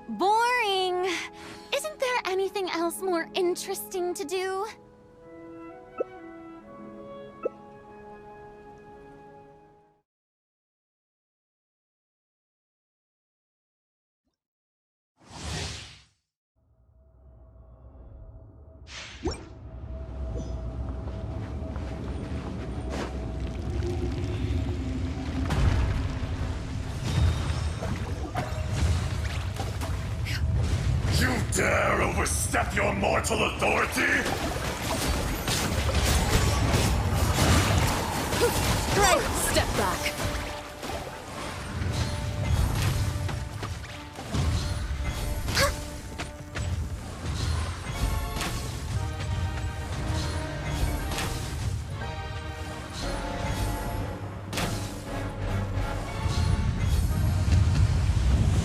Boring! Isn't there anything else more interesting to do? Dare overstep your mortal authority? Right, step back.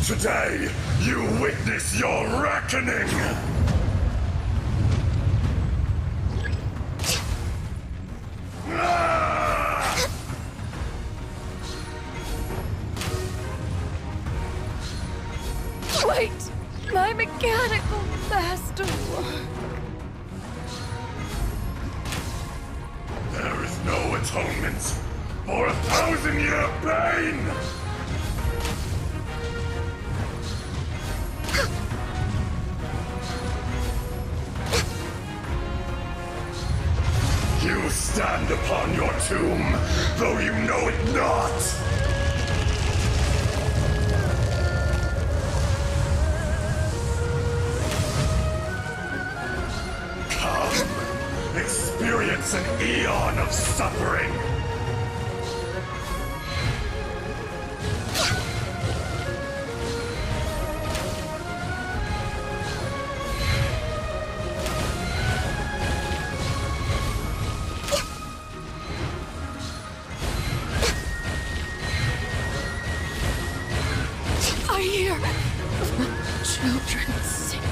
Today, you witness your reckoning! Wait! My mechanical masterwork! There is no atonement for 1,000-year pain! You stand upon your tomb, though you know it not! Come, experience an eon of suffering! I hear children singing.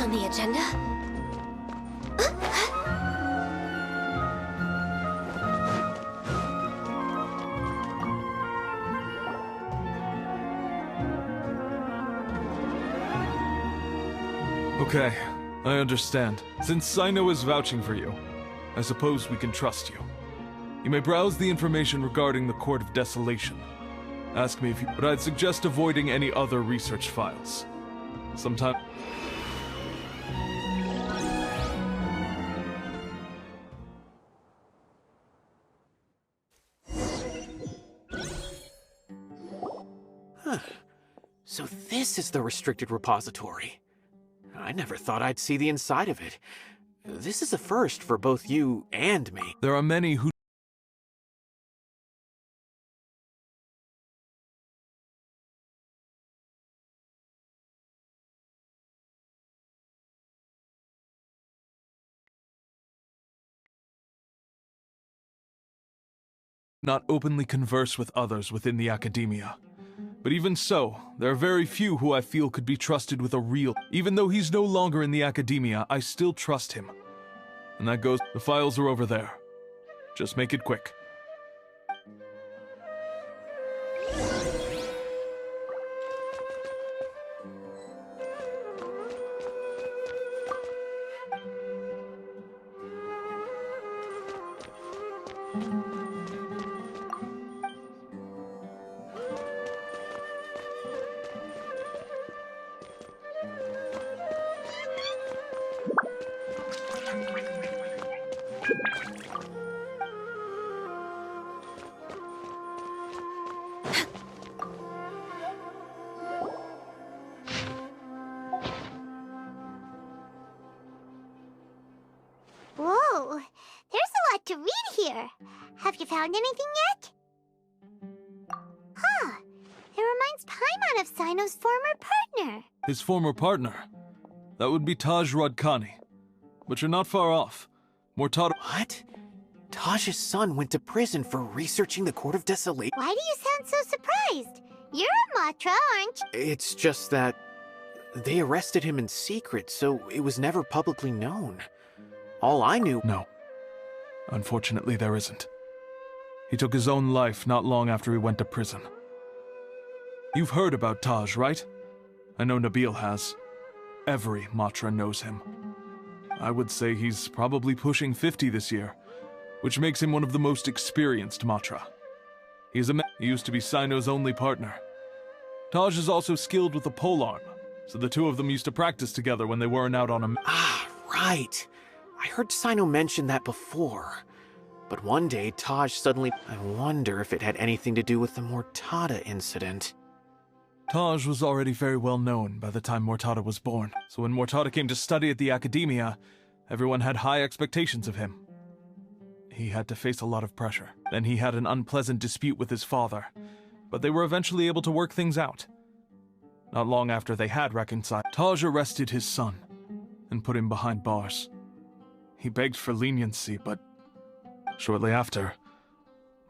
on the agenda? Okay, I understand. Since Cyno is vouching for you, I suppose we can trust you. You may browse the information regarding the Court of Desolation. Ask me if you... But I'd suggest avoiding any other research files. Sometime... Huh. So this is the restricted repository. I never thought I'd see the inside of it. This is a first for both you and me. There are many who... not openly converse with others within the academia. But even so, there are very few who I feel could be trusted with a real... Even though he's no longer in the academia, I still trust him. And that goes... The files are over there. Just make it quick. Whoa, there's a lot to read here. Have you found anything yet? Huh, it reminds Paimon of Cyno's former partner. His former partner? That would be Taj Rodkani. But you're not far off. Mortada... What? Taj's son went to prison for researching the Court of Desolation? Why do you sound so surprised? You're a Matra, aren't you? It's just that they arrested him in secret, so it was never publicly known. All I knew... No. Unfortunately, there isn't. He took his own life not long after he went to prison. You've heard about Taj, right? I know Nabil has. Every Matra knows him. I would say he's probably pushing 50 this year, which makes him one of the most experienced Matra. He used to be Cyno's only partner. Taj is also skilled with a polearm, so the two of them used to practice together when they weren't out on a... Ah, right. I heard Cyno mention that before. But one day, Taj suddenly... I wonder if it had anything to do with the Mortada incident. Taj was already very well known by the time Mortada was born, so when Mortada came to study at the academia, everyone had high expectations of him. He had to face a lot of pressure. Then he had an unpleasant dispute with his father, but they were eventually able to work things out. Not long after they had reconciled, Taj arrested his son and put him behind bars. He begged for leniency, but shortly after,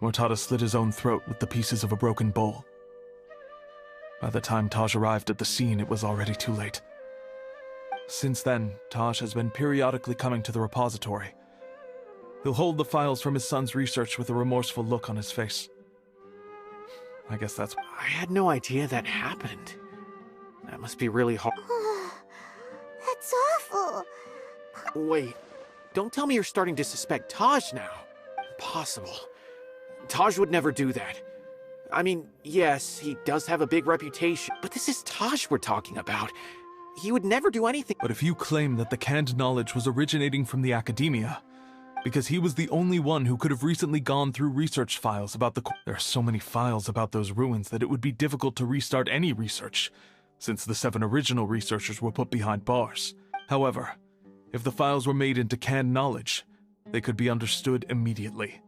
Mortada slit his own throat with the pieces of a broken bowl. By the time Taj arrived at the scene, it was already too late. Since then, Taj has been periodically coming to the repository. He'll hold the files from his son's research with a remorseful look on his face. I guess that's... I had no idea that happened. That must be really hard. That's awful. Wait, don't tell me you're starting to suspect Taj now. Impossible. Taj would never do that. I mean, yes, he does have a big reputation, but this is Taj we're talking about. He would never do anything. But if you claim that the canned knowledge was originating from the academia, because he was the only one who could have recently gone through research files about the... There are so many files about those ruins that it would be difficult to restart any research, since the 7 original researchers were put behind bars. However, if the files were made into canned knowledge, they could be understood immediately.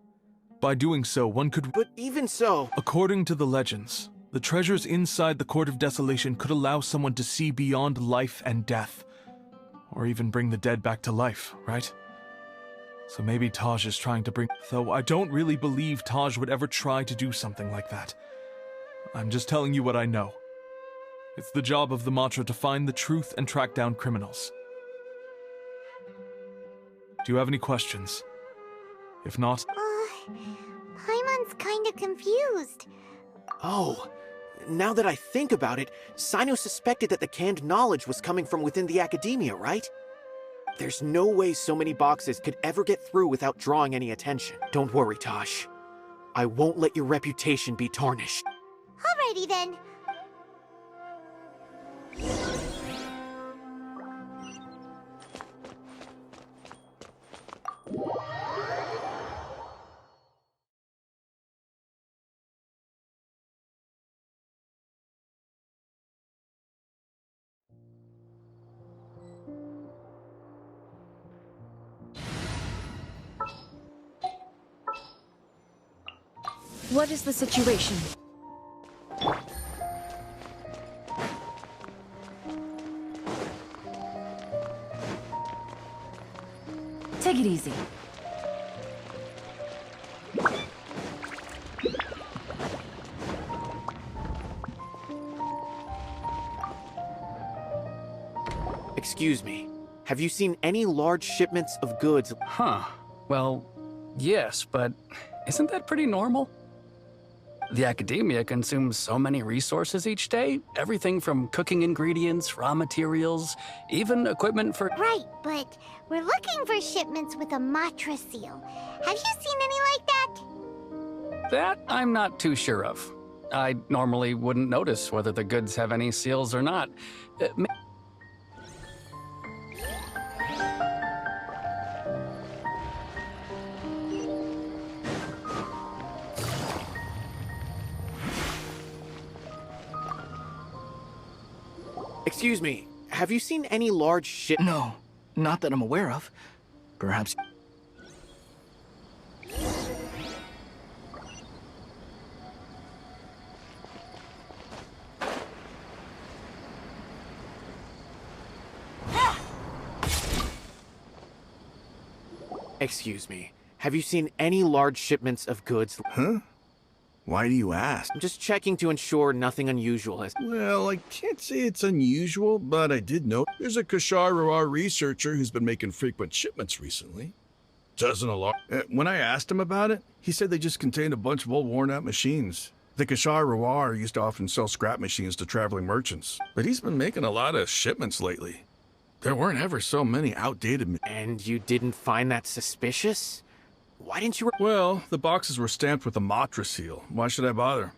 By doing so, one could... But even so... According to the legends, the treasures inside the Court of Desolation could allow someone to see beyond life and death, or even bring the dead back to life, right? So maybe Taj is trying to bring... Though I don't really believe Taj would ever try to do something like that. I'm just telling you what I know. It's the job of the Matra to find the truth and track down criminals. Do you have any questions? If not, Paimon's kinda confused. Oh, now that I think about it, Cyno suspected that the canned knowledge was coming from within the academia, right? There's no way so many boxes could ever get through without drawing any attention. Don't worry, Taj. I won't let your reputation be tarnished. Alrighty then. What is the situation? Take it easy. Excuse me. Have you seen any large shipments of goods? Huh. Well, yes, but isn't that pretty normal? The academia consumes so many resources each day. Everything from cooking ingredients, raw materials, even equipment for... Right, but we're looking for shipments with a Matra seal. Have you seen any like that? That I'm not too sure of. I normally wouldn't notice whether the goods have any seals or not. Excuse me. Have you seen any large ship... No, not that I'm aware of. Perhaps... Excuse me. Have you seen any large shipments of goods? Huh? Why do you ask? I'm just checking to ensure nothing unusual has... Well, I can't say it's unusual, but I did know there's a Kashar researcher who's been making frequent shipments recently. Doesn't alarm. When I asked him about it, he said they just contained a bunch of old worn-out machines. The Kashar used to often sell scrap machines to traveling merchants, but he's been making a lot of shipments lately. There weren't ever so many outdated... And you didn't find that suspicious? Why didn't you... Well, the boxes were stamped with a Matra seal. Why should I bother?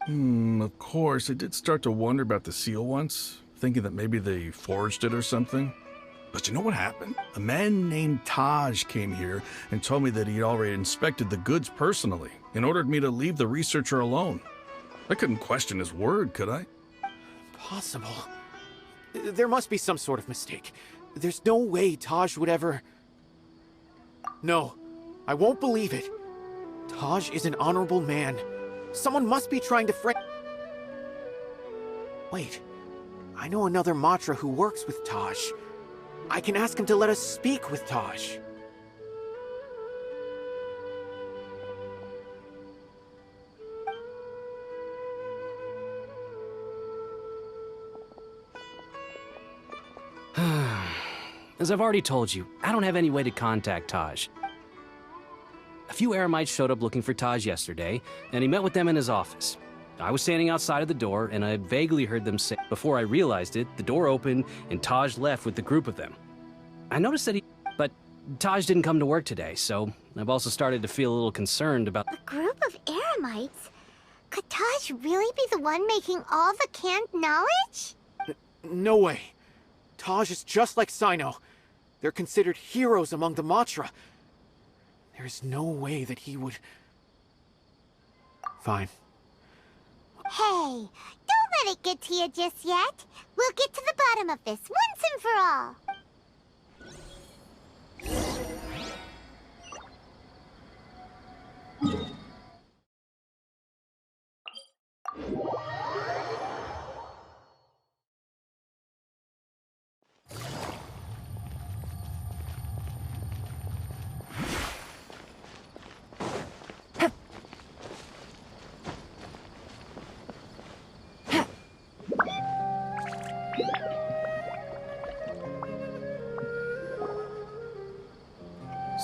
Of course, I did start to wonder about the seal once, thinking that maybe they forged it or something. But you know what happened? A man named Taj came here and told me that he'd already inspected the goods personally and ordered me to leave the researcher alone. I couldn't question his word, could I? Possible. There must be some sort of mistake. There's no way Taj would ever... No. I won't believe it. Taj is an honorable man. Someone must be trying to Wait. I know another Matra who works with Taj. I can ask him to let us speak with Taj. As I've already told you, I don't have any way to contact Taj. A few Eremites showed up looking for Taj yesterday, and he met with them in his office. I was standing outside of the door, and I vaguely heard them say... Before I realized it, the door opened, and Taj left with the group of them. I noticed that But Taj didn't come to work today, so I've also started to feel a little concerned about... A group of Eremites? Could Taj really be the one making all the canned knowledge? No way. Taj is just like Cyno. They're considered heroes among the Matra. There is no way that he would... Fine. Hey, don't let it get to you just yet. We'll get to the bottom of this once and for all.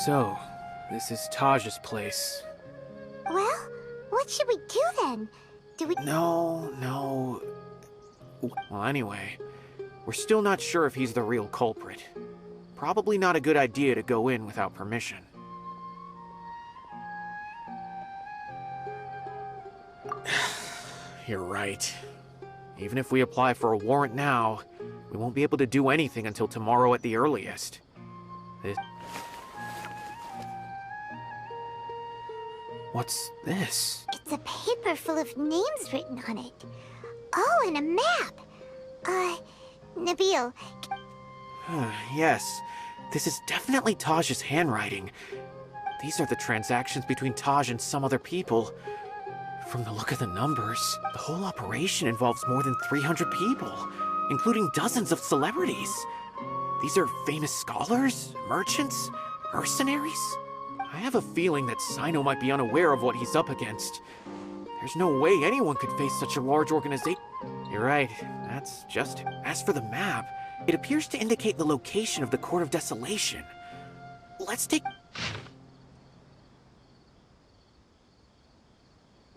So, this is Taj's place. Well, what should we do then? Do we... No. Well, anyway, we're still not sure if he's the real culprit. Probably not a good idea to go in without permission. You're right. Even if we apply for a warrant now, we won't be able to do anything until tomorrow at the earliest. What's this? It's a paper full of names written on it. Oh, and a map. Nabil, Yes, this is definitely Taj's handwriting. These are the transactions between Taj and some other people. From the look of the numbers, the whole operation involves more than 300 people, including dozens of celebrities. These are famous scholars, merchants, mercenaries. I have a feeling that Cyno might be unaware of what he's up against. There's no way anyone could face such a large organization. You're right, that's just... As for the map, it appears to indicate the location of the Court of Desolation. Let's take...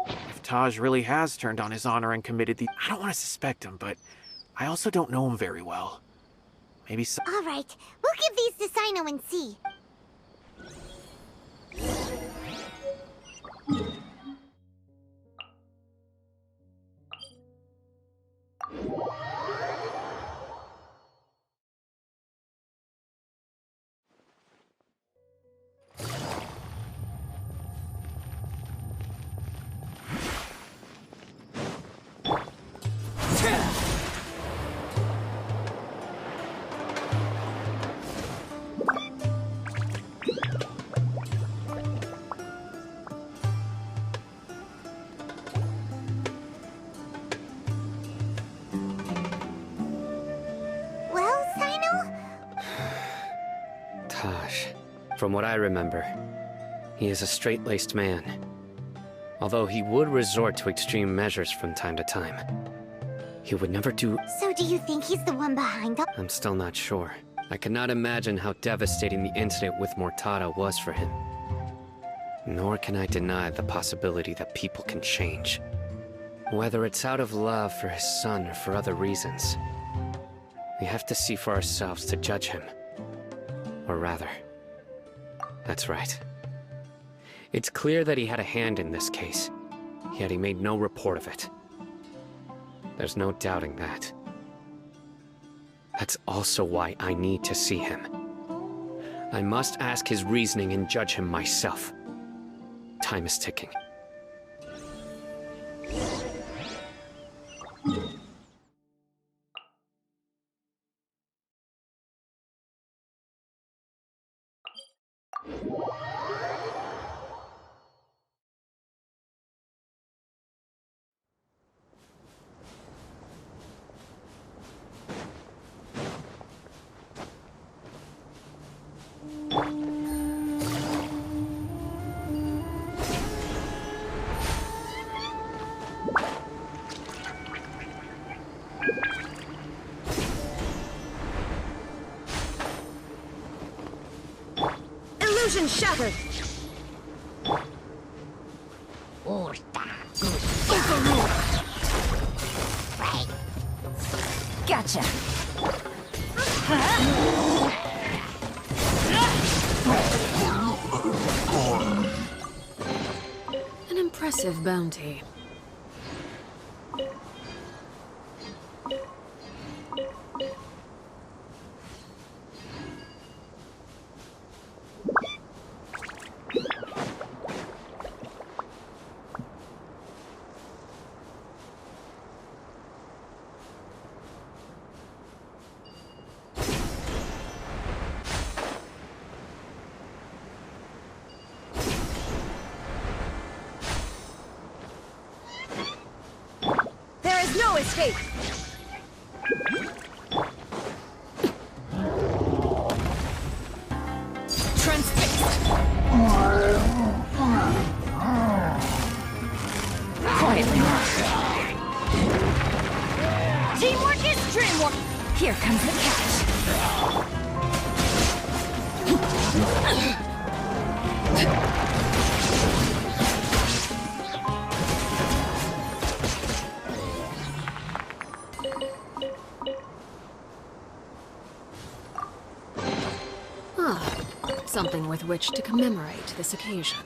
If Taj really has turned on his honor and committed the... I don't want to suspect him, but I also don't know him very well. Maybe some... all right. We'll give these to Cyno and see. Well, Cyno? Taj, from what I remember, he is a straight-laced man. Although he would resort to extreme measures from time to time. He would never do... So do you think he's the one behind all? I'm still not sure. I cannot imagine how devastating the incident with Mortada was for him. Nor can I deny the possibility that people can change. Whether it's out of love for his son or for other reasons. We have to see for ourselves to judge him. Or rather, that's right. It's clear that he had a hand in this case, yet he made no report of it. There's no doubting that. That's also why I need to see him. I must ask his reasoning and judge him myself. Time is ticking. Illusion shattered! Gotcha! An impressive bounty. No escape! Transfixed! Quietly. Teamwork is dreamwork! Here comes the catch! Something with which to commemorate this occasion.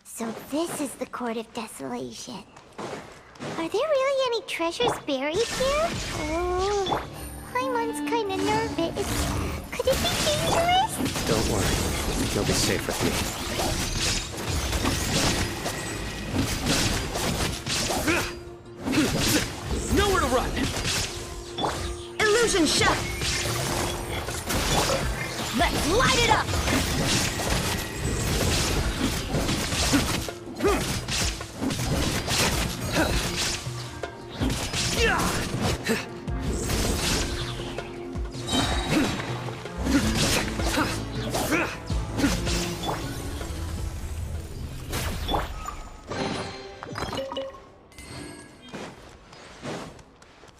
So this is the Court of Desolation. Are there really any treasures buried here? Oh, Paimon's kinda nervous. Could it be dangerous? Don't worry. You'll be safe with me. Nowhere to run! Illusion shot! Let's light it up!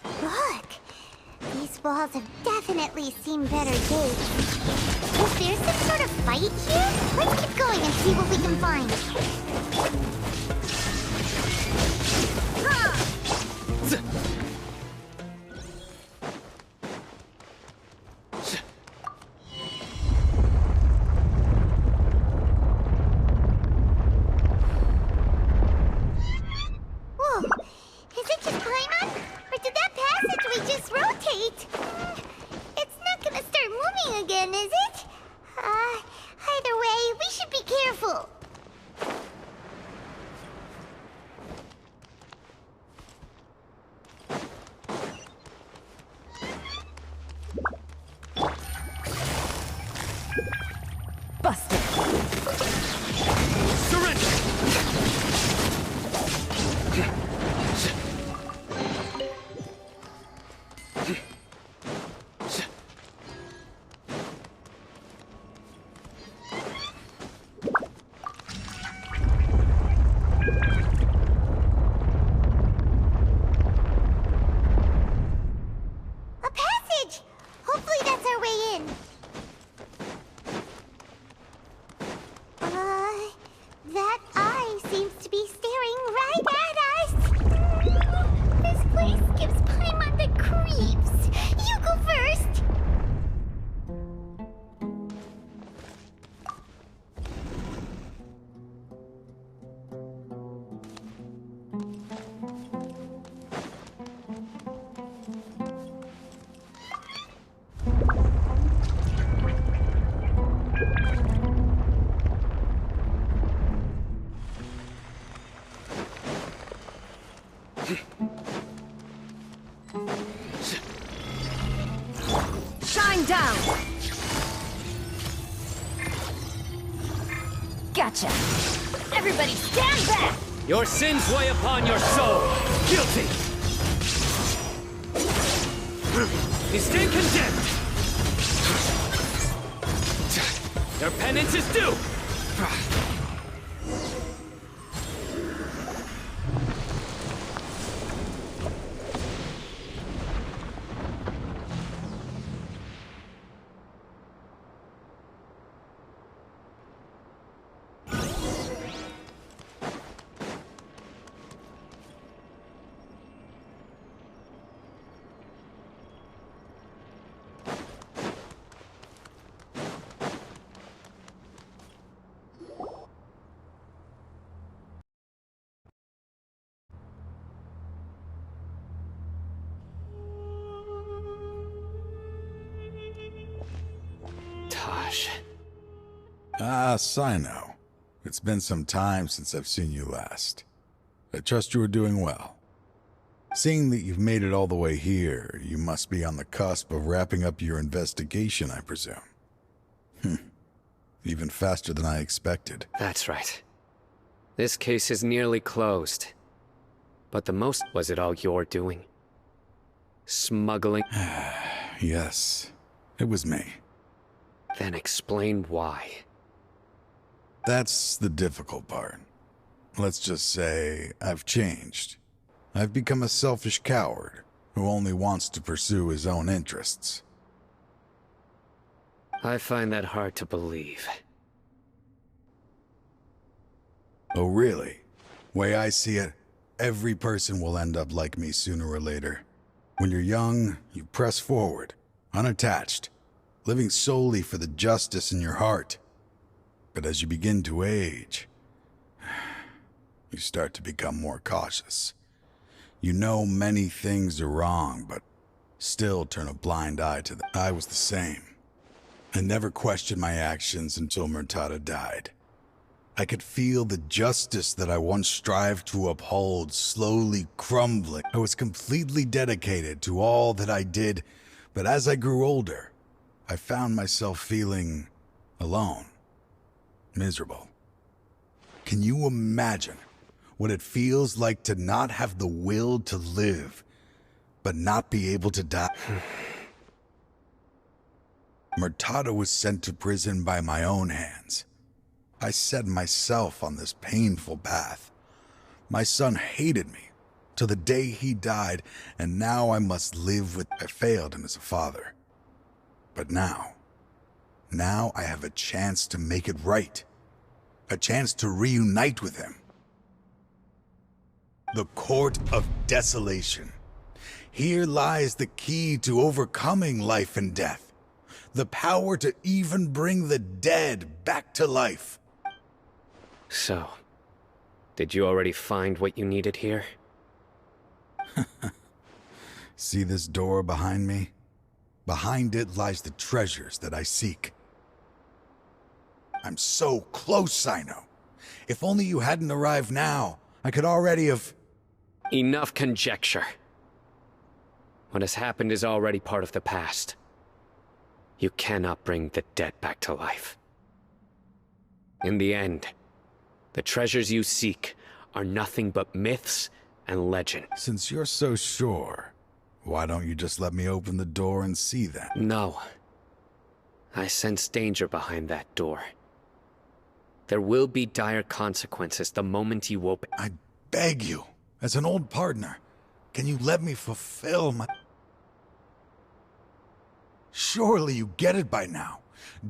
Look! These walls have definitely seen better days. Is there some sort of fight here? Let's keep going and see what we can find. Whoa! Is it just Paimon? Or did that passageway just rotate? It's not gonna start moving again, is it? Either way, we should be careful. Busted! A passage! Hopefully that's our way in. That eye seems to be staring right at us. This place gives Paimon the creeps. You go first. Shine down! Gotcha! Everybody stand back! Your sins weigh upon your soul! Guilty! You stand condemned! Their penance is due! Ah, Cyno. It's been some time since I've seen you last. I trust you are doing well. Seeing that you've made it all the way here, you must be on the cusp of wrapping up your investigation, I presume. Even faster than I expected. That's right. This case is nearly closed. But the most was it all your doing? Smuggling? Yes, it was me. Then explain why. That's the difficult part. Let's just say I've changed. I've become a selfish coward who only wants to pursue his own interests. I find that hard to believe. Oh, really? Way I see it, every person will end up like me sooner or later. When you're young, you press forward, unattached, living solely for the justice in your heart. But as you begin to age, you start to become more cautious. You know many things are wrong, but still turn a blind eye to them. I was the same. I never questioned my actions until Murtada died. I could feel the justice that I once strived to uphold slowly crumbling. I was completely dedicated to all that I did, but as I grew older, I found myself feeling alone. Miserable. Can you imagine what it feels like to not have the will to live, but not be able to die? Murtada was sent to prison by my own hands. I set myself on this painful path. My son hated me till the day he died, and now I must live with... I failed him as a father. But now I have a chance to make it right. A chance to reunite with him. The Court of Desolation. Here lies the key to overcoming life and death. The power to even bring the dead back to life. So, did you already find what you needed here? See this door behind me? Behind it lies the treasures that I seek. I'm so close, Cyno. If only you hadn't arrived now, I could already have... Enough conjecture. What has happened is already part of the past. You cannot bring the dead back to life. In the end, the treasures you seek are nothing but myths and legend. Since you're so sure, why don't you just let me open the door and see them? No. I sense danger behind that door. There will be dire consequences the moment you open... I beg you, as an old partner, can you let me fulfill my... Surely you get it by now.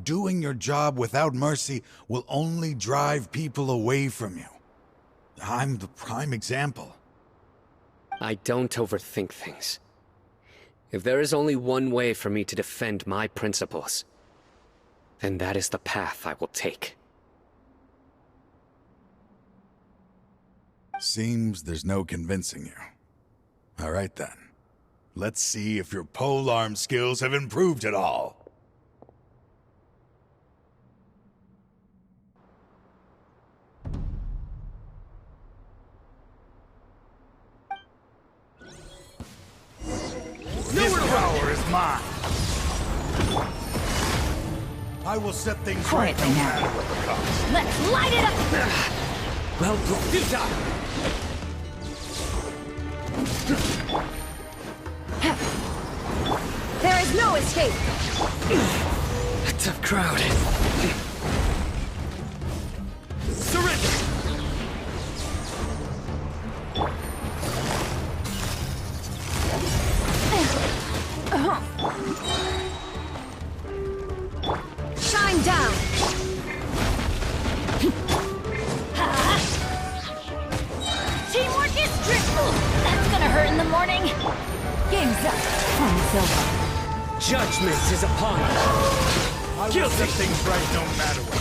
Doing your job without mercy will only drive people away from you. I'm the prime example. I don't overthink things. If there is only one way for me to defend my principles, then that is the path I will take. Seems there's no convincing you. All right then. Let's see if your polearm skills have improved at all. This power is mine. I will set things right no matter what the cost. Let's light it up! Well, Futa! There! There is no escape! A tough crowd. Surrender! Shine down! Teamwork is triple! That's gonna hurt in the morning. Game's up. Time's over. Judgment is upon us. I will set things right no matter what.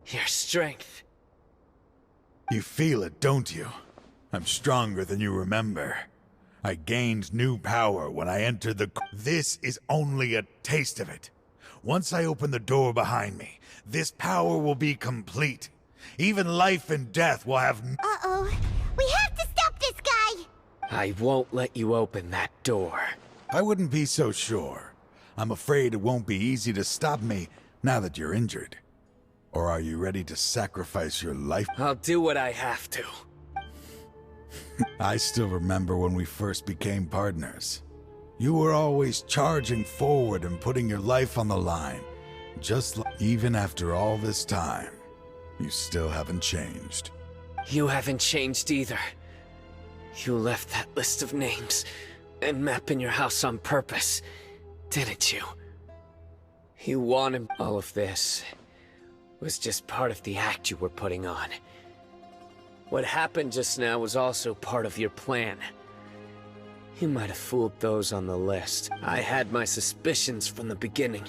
Your strength. You feel it, don't you? I'm stronger than you remember. I gained new power when I entered the... This is only a taste of it. Once I open the door behind me, this power will be complete. Even life and death will have... Uh-oh. We have to stop this guy! I won't let you open that door. I wouldn't be so sure. I'm afraid it won't be easy to stop me now that you're injured. Or are you ready to sacrifice your life? I'll do what I have to. I still remember when we first became partners. You were always charging forward and putting your life on the line. Just like... Even after all this time, you still haven't changed. You haven't changed either. You left that list of names and map in your house on purpose, didn't you? You wanted all of this. Was just part of the act you were putting on. What happened just now was also part of your plan. You might have fooled those on the list. I had my suspicions from the beginning,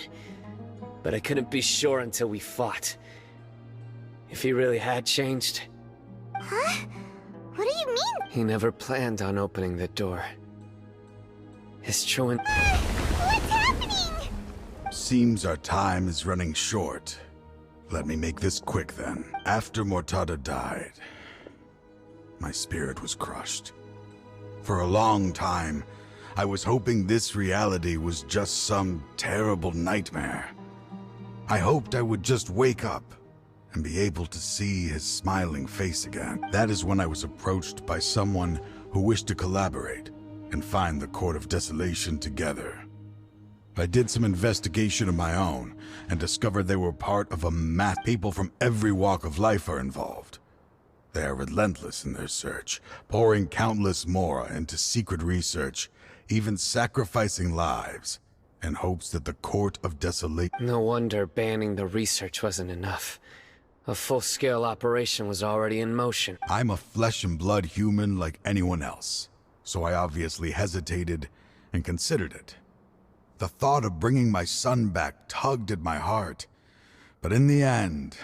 but I couldn't be sure until we fought. If he really had changed... Huh? What do you mean? He never planned on opening the door. His true What's happening? Seems our time is running short. Let me make this quick then. After Mortada died, my spirit was crushed. For a long time, I was hoping this reality was just some terrible nightmare. I hoped I would just wake up and be able to see his smiling face again. That is when I was approached by someone who wished to collaborate and find the Court of Desolation together. I did some investigation of my own and discovered they were part of a mass. People from every walk of life are involved. They are relentless in their search, pouring countless mora into secret research, even sacrificing lives in hopes that the Court of Desolation... No wonder banning the research wasn't enough. A full-scale operation was already in motion. I'm a flesh and blood human like anyone else, so I obviously hesitated and considered it. The thought of bringing my son back tugged at my heart, but in the end,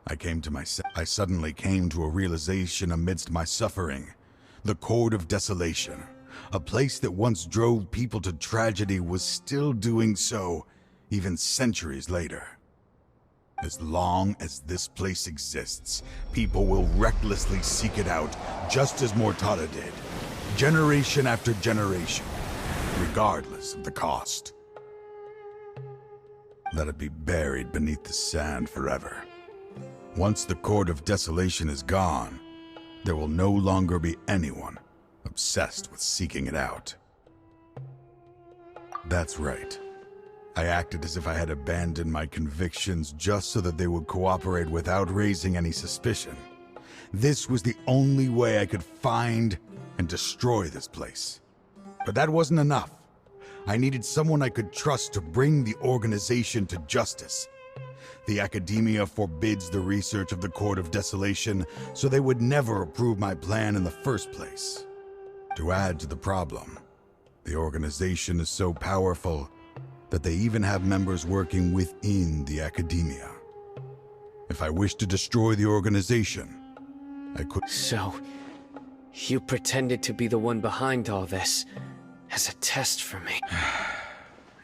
I suddenly came to a realization amidst my suffering. The Court of Desolation, a place that once drove people to tragedy, was still doing so, even centuries later. As long as this place exists, people will recklessly seek it out, just as Mortada did, generation after generation, regardless of the cost. Let it be buried beneath the sand forever. Once the Court of Desolation is gone, there will no longer be anyone obsessed with seeking it out. That's right. I acted as if I had abandoned my convictions just so that they would cooperate without raising any suspicion. This was the only way I could find and destroy this place. But that wasn't enough. I needed someone I could trust to bring the organization to justice. The Academia forbids the research of the Court of Desolation, so they would never approve my plan in the first place. To add to the problem, the organization is so powerful that they even have members working within the Academia. If I wished to destroy the organization, I could... So, you pretended to be the one behind all this, as a test for me.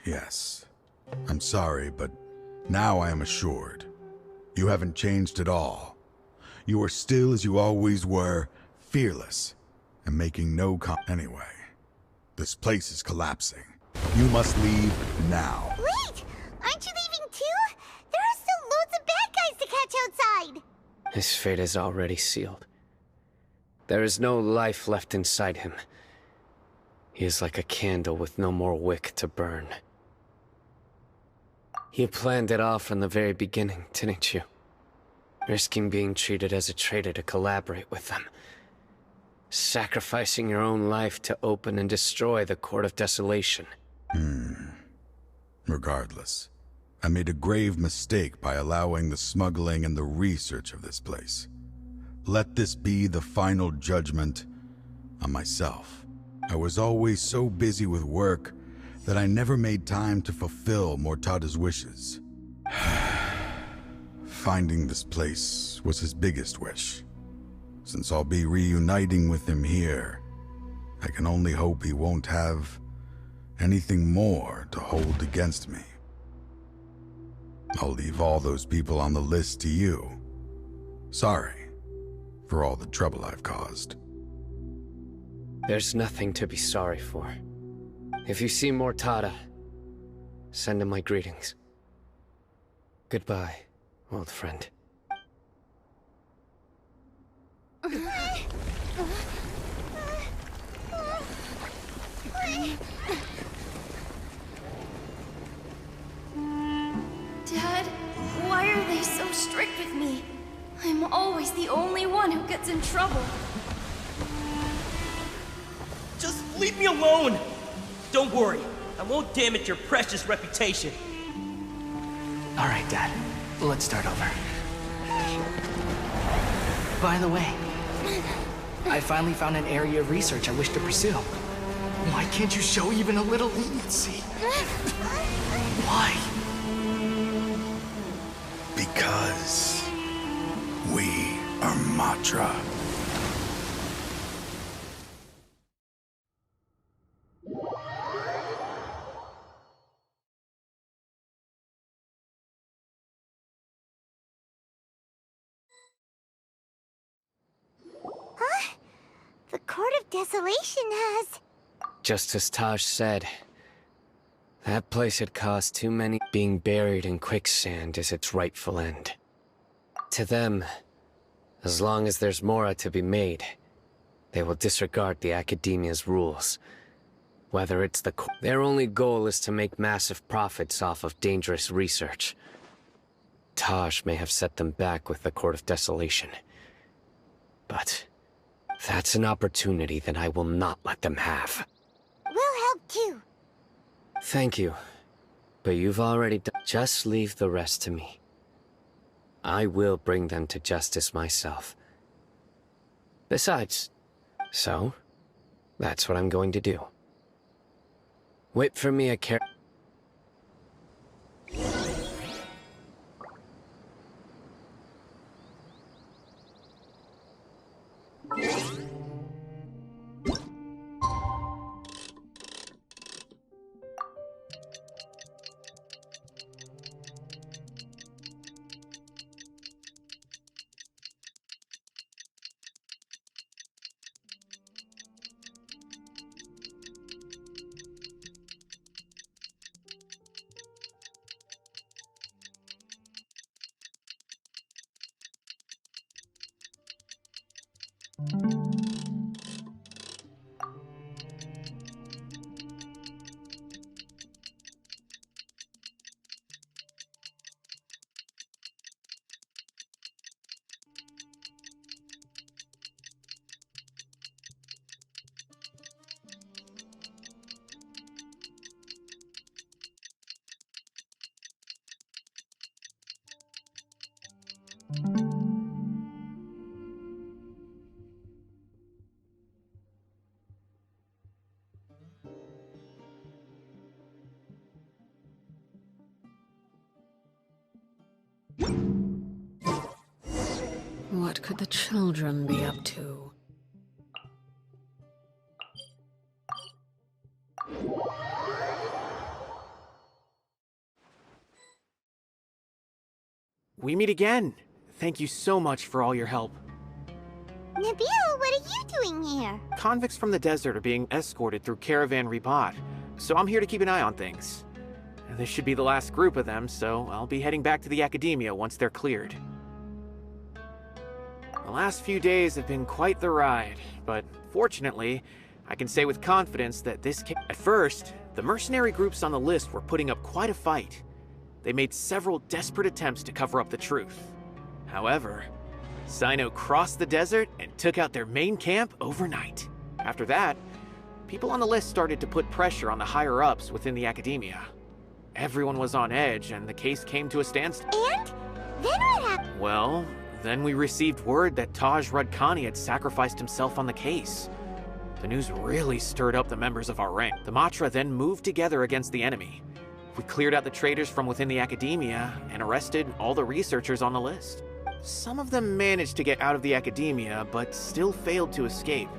Yes. I'm sorry, but now I am assured. You haven't changed at all. You are still as you always were, fearless, and making no Anyway, this place is collapsing. You must leave now. Wait! Aren't you leaving too? There are still loads of bad guys to catch outside! His fate is already sealed. There is no life left inside him. He is like a candle with no more wick to burn. You planned it all from the very beginning, didn't you? Risking being treated as a traitor to collaborate with them. Sacrificing your own life to open and destroy the Court of Desolation. Regardless, I made a grave mistake by allowing the smuggling and the research of this place. Let this be the final judgment on myself. I was always so busy with work that I never made time to fulfill Mortada's wishes. Finding this place was his biggest wish. Since I'll be reuniting with him here, I can only hope he won't have anything more to hold against me. I'll leave all those people on the list to you. Sorry for all the trouble I've caused. There's nothing to be sorry for. If you see Mortada, send him my greetings. Goodbye, old friend. Dad, why are they so strict with me? I'm always the only one who gets in trouble. Just leave me alone! Don't worry, I won't damage your precious reputation. All right, Dad. Let's start over. By the way, I finally found an area of research I wish to pursue. Why can't you show even a little leniency? Why? Because we are Matra. Huh? The Court of Desolation has... Just as Taj said, that place had caused too many. Being buried in quicksand is its rightful end. To them, as long as there's more to be made, they will disregard the Academia's rules. Whether it's their only goal is to make massive profits off of dangerous research. Taj may have set them back with the Court of Desolation. But that's an opportunity that I will not let them have. We'll help too. Thank you. But you've already done. Just leave the rest to me. I will bring them to justice myself. Besides, so, that's what I'm going to do. Wait for me a What could the children be up to? We meet again. Thank you so much for all your help. Nabil, what are you doing here? Convicts from the desert are being escorted through Caravan Ribat, so I'm here to keep an eye on things. This should be the last group of them, so I'll be heading back to the Academia once they're cleared. The last few days have been quite the ride, but fortunately, I can say with confidence that At first, the mercenary groups on the list were putting up quite a fight. They made several desperate attempts to cover up the truth. However, Cyno crossed the desert and took out their main camp overnight. After that, people on the list started to put pressure on the higher-ups within the academia. Everyone was on edge, and the case came to a standstill. And? Then what happened? Well, then we received word that Taj Rudkani had sacrificed himself on the case. The news really stirred up the members of our rank. The Matra then moved together against the enemy. We cleared out the traitors from within the academia and arrested all the researchers on the list. Some of them managed to get out of the academia, but still failed to escape.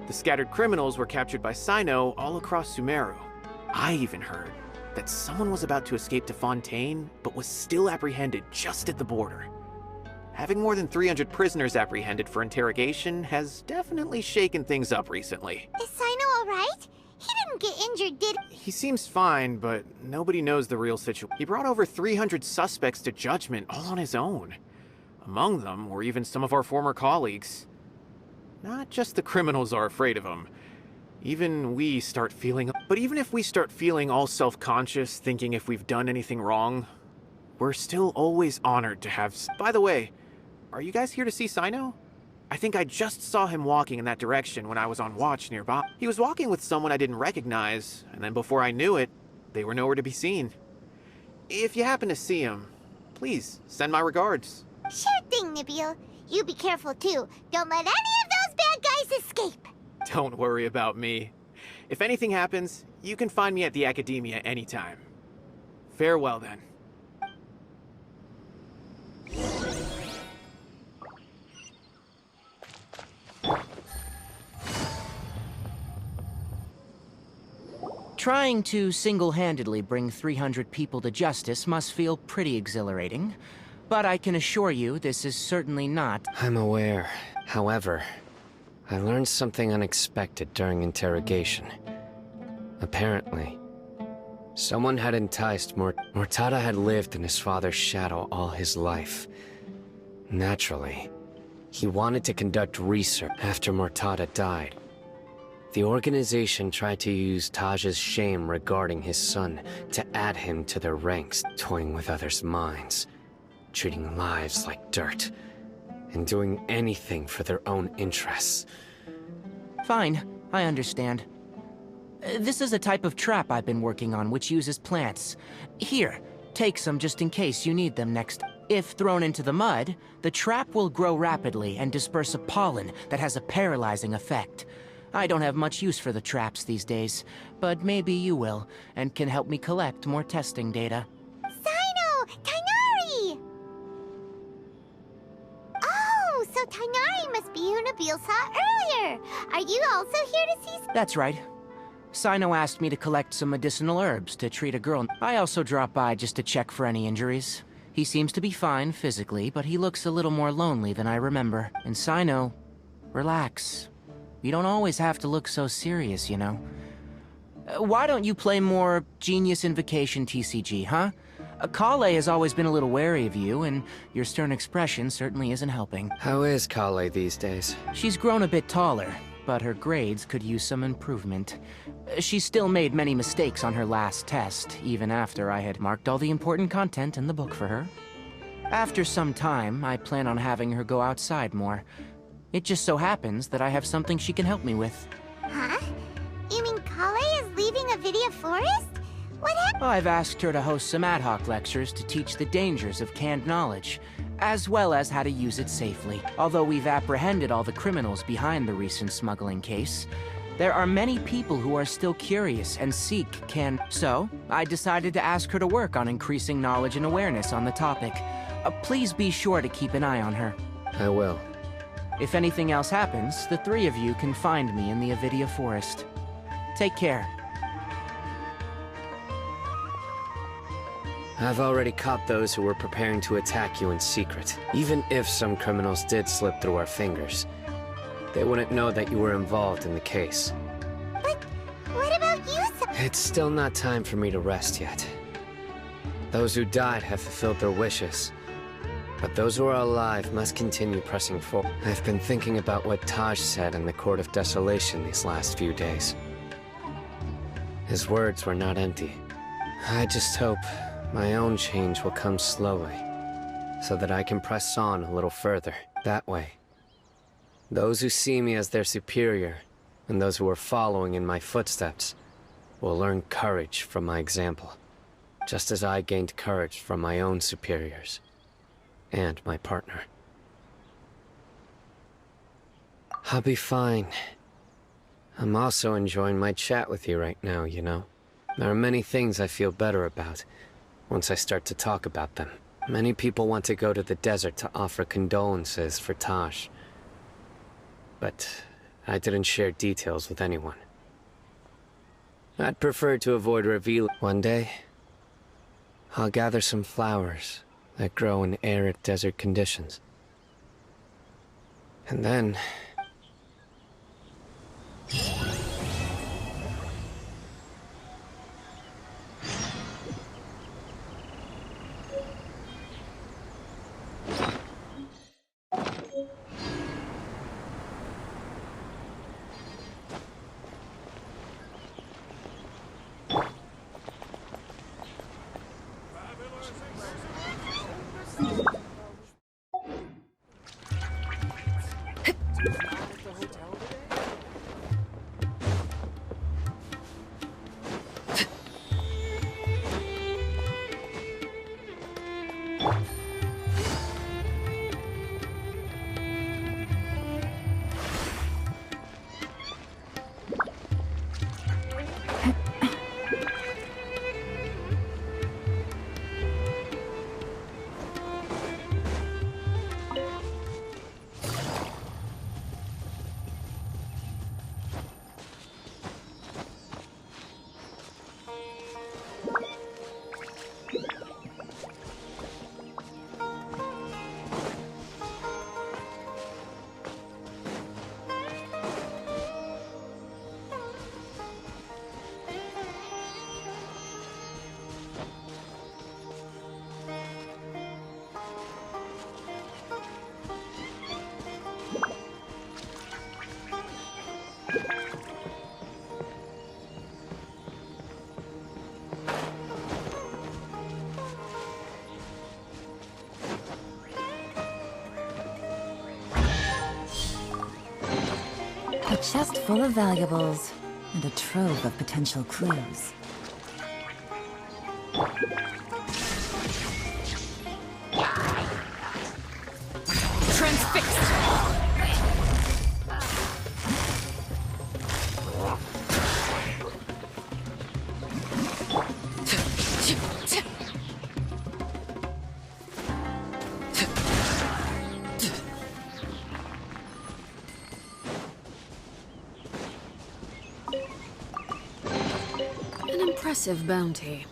The scattered criminals were captured by Cyno all across Sumeru. I even heard that someone was about to escape to Fontaine, but was still apprehended just at the border. Having more than 300 prisoners apprehended for interrogation has definitely shaken things up recently. Is Cyno alright? He didn't get injured, did he? He seems fine, but nobody knows the real situation. He brought over 300 suspects to judgment all on his own. Among them were even some of our former colleagues. Not just the criminals are afraid of him. Even we start feeling... But even if we start feeling all self-conscious, thinking if we've done anything wrong, we're still always honored to have... By the way, are you guys here to see Cyno? I think I just saw him walking in that direction when I was on watch nearby. He was walking with someone I didn't recognize, and then before I knew it, they were nowhere to be seen. If you happen to see him, please send my regards. Sure thing, Nabil. You be careful too. Don't let any of those bad guys escape. Don't worry about me. If anything happens, you can find me at the Academia anytime. Farewell then. Trying to single-handedly bring 300 people to justice must feel pretty exhilarating. But I can assure you, this is certainly not... I'm aware. However, I learned something unexpected during interrogation. Apparently, someone had enticed Mortada had lived in his father's shadow all his life. Naturally, he wanted to conduct research after Mortada died. The organization tried to use Taj's shame regarding his son to add him to their ranks, toying with others' minds, treating lives like dirt, and doing anything for their own interests. Fine, I understand. This is a type of trap I've been working on which uses plants. Here, take some just in case you need them next. If thrown into the mud, the trap will grow rapidly and disperse a pollen that has a paralyzing effect. I don't have much use for the traps these days, but maybe you will, and can help me collect more testing data. Cyno! Tighnari! Oh, so Tighnari must be who Nabil saw earlier. Are you also here to see... That's right. Cyno asked me to collect some medicinal herbs to treat a girl. I also dropped by just to check for any injuries. He seems to be fine physically, but he looks a little more lonely than I remember. And Cyno, relax. You don't always have to look so serious, you know. Why don't you play more Genius Invocation TCG, huh? Kale has always been a little wary of you, and your stern expression certainly isn't helping. How is Kale these days? She's grown a bit taller, but her grades could use some improvement. She still made many mistakes on her last test, even after I had marked all the important content in the book for her. After some time, I plan on having her go outside more. It just so happens that I have something she can help me with. Huh? You mean Kale is leaving Avidia Forest? What happened? I've asked her to host some ad hoc lectures to teach the dangers of canned knowledge, as well as how to use it safely. Although we've apprehended all the criminals behind the recent smuggling case, there are many people who are still curious and seek canned... So, I decided to ask her to work on increasing knowledge and awareness on the topic. Please be sure to keep an eye on her. I will. If anything else happens, the three of you can find me in the Avidia Forest. Take care. I've already caught those who were preparing to attack you in secret. Even if some criminals did slip through our fingers, they wouldn't know that you were involved in the case. But what about you, It's still not time for me to rest yet. Those who died have fulfilled their wishes. But those who are alive must continue pressing forward. I've been thinking about what Taj said in the Court of Desolation these last few days. His words were not empty. I just hope my own change will come slowly, so that I can press on a little further. That way, those who see me as their superior, and those who are following in my footsteps, will learn courage from my example, just as I gained courage from my own superiors, and my partner. I'll be fine. I'm also enjoying my chat with you right now, you know? There are many things I feel better about once I start to talk about them. Many people want to go to the desert to offer condolences for Taj, but I didn't share details with anyone. I'd prefer to avoid revealing. One day, I'll gather some flowers that grow in arid desert conditions. And then... A chest full of valuables, and a trove of potential clues. Transfixed! An impressive bounty.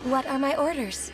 What are my orders?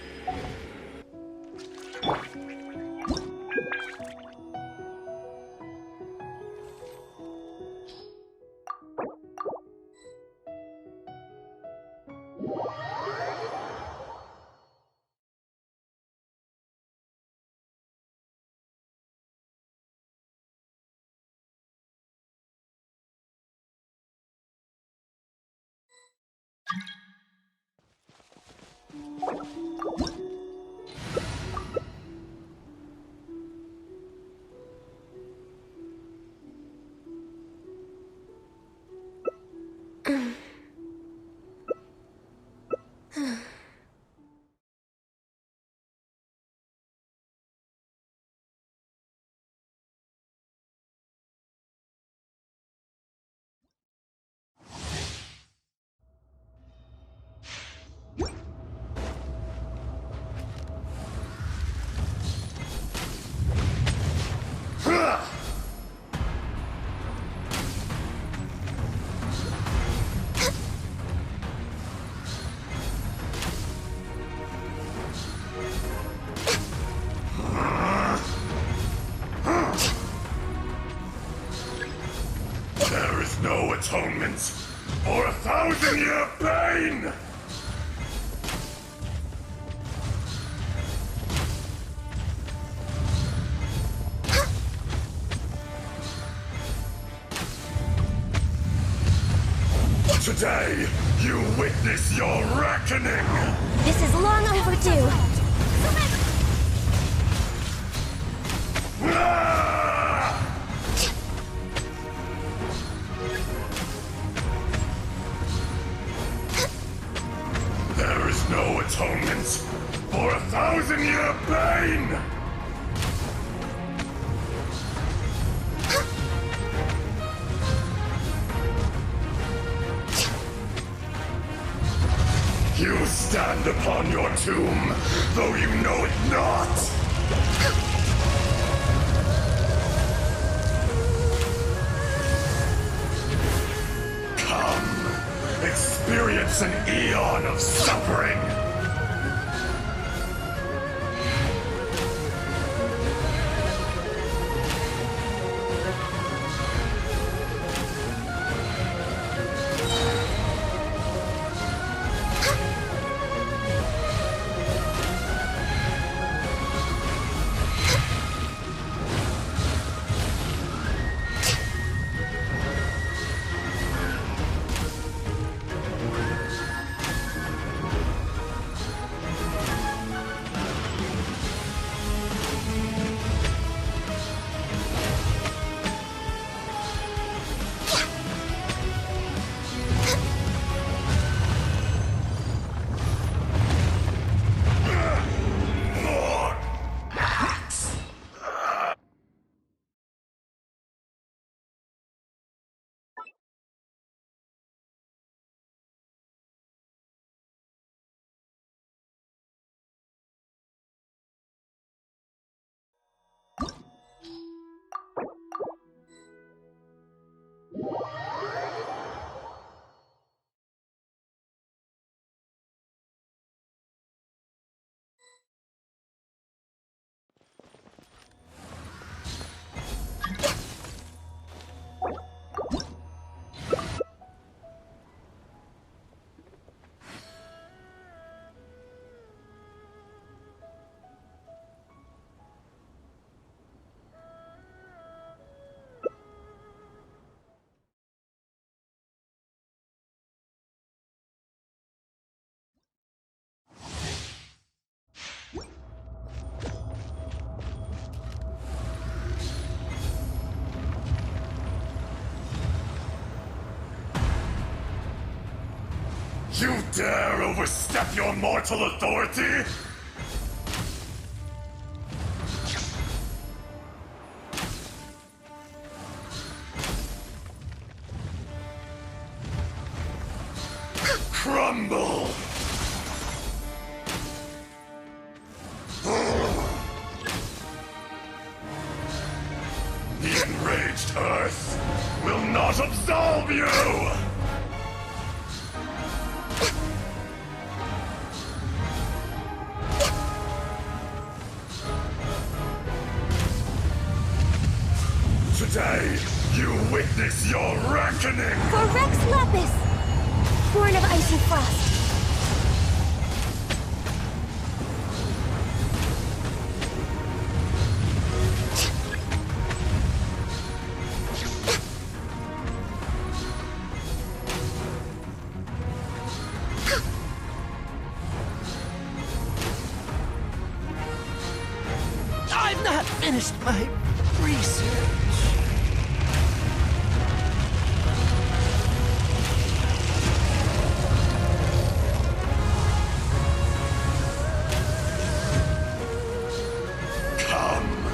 There is no atonement for 1,000-year pain! Today, you witness your reckoning! This is long overdue. There is no atonement for 1,000-year pain! You stand upon your tomb, though you know it not! Come, experience an eon of suffering! You dare overstep your mortal authority? Crumble! The enraged Earth will not absolve you! Today, you witness your reckoning! For Rex Lapis! Born of icy frost. I've not finished my research. Come,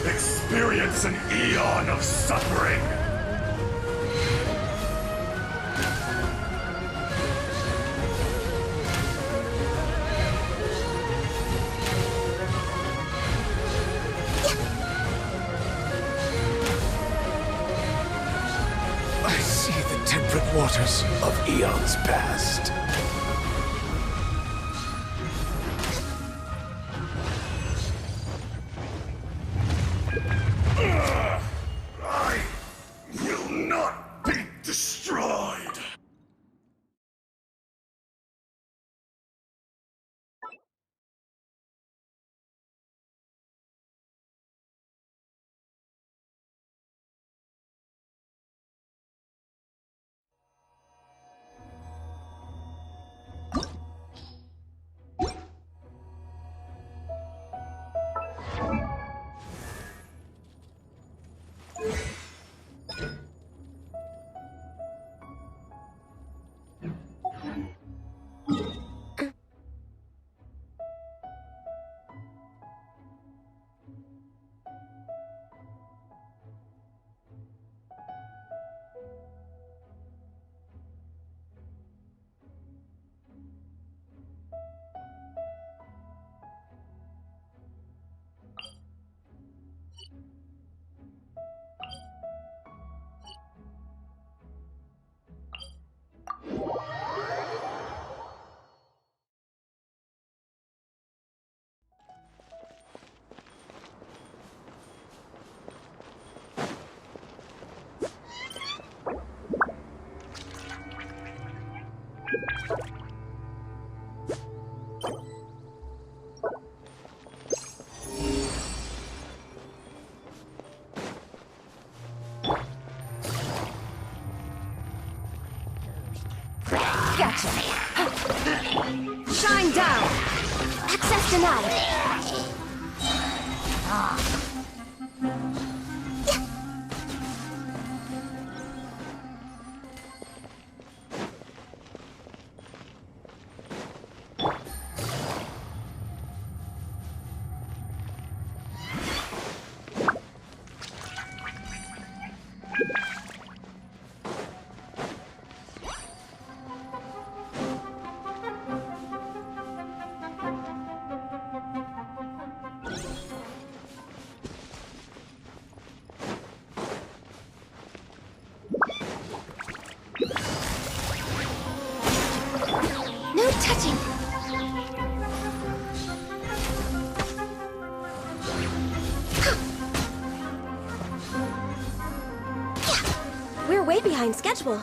experience an eon of suffering! I see the temperate waters of eons past. I will not be destroyed! Gotcha. Shine down. Access denied. No touching. We're way behind schedule.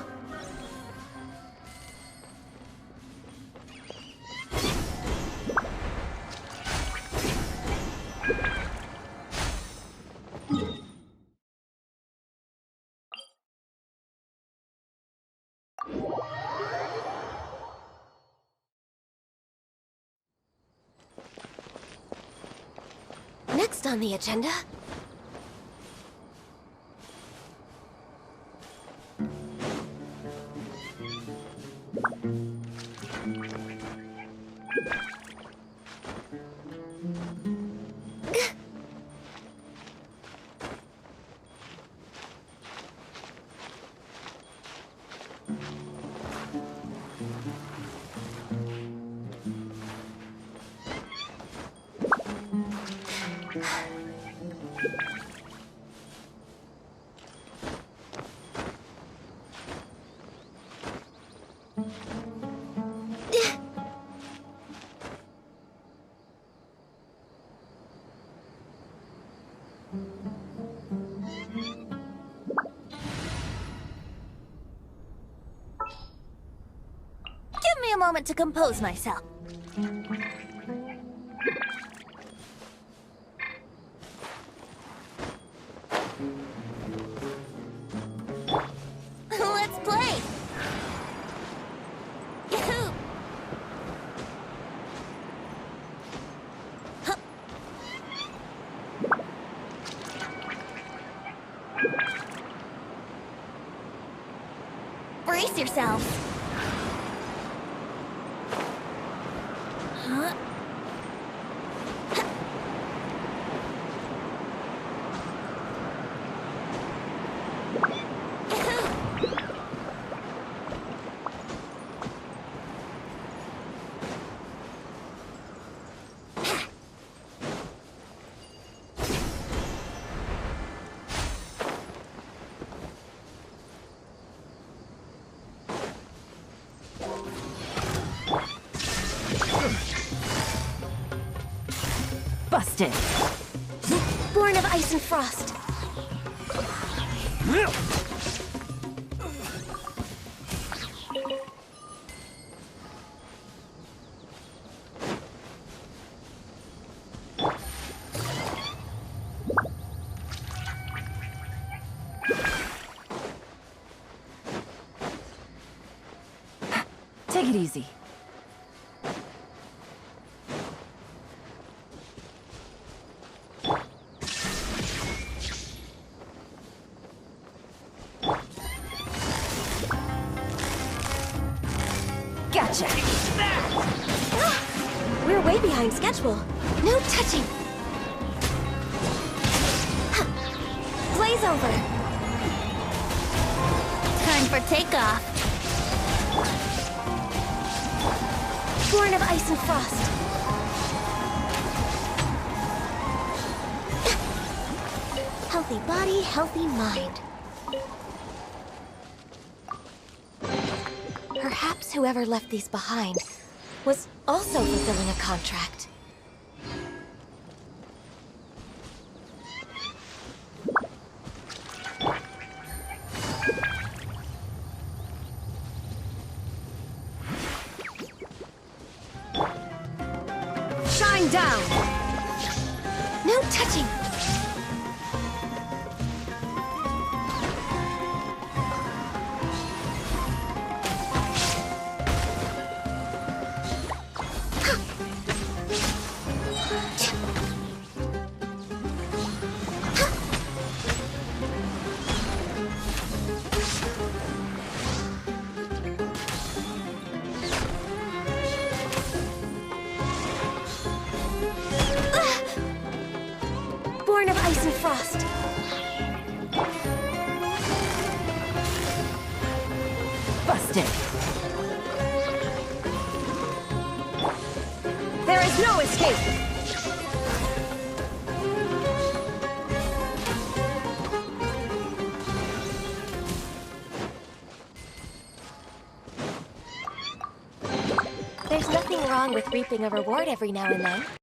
Next on the agenda. moment to compose myself. Let's play! Yahoo! Huh. Brace yourselves! Huh? Busted. Born of ice and frost. Take it easy. Gotcha. We're way behind schedule. No touching. Blaze over. Time for takeoff. Born of ice and frost. Healthy body, healthy mind. Perhaps whoever left these behind was also fulfilling a contract. Shine down! No touching! Born of ice and frost. Busted. There is no escape. There's nothing wrong with reaping a reward every now and then.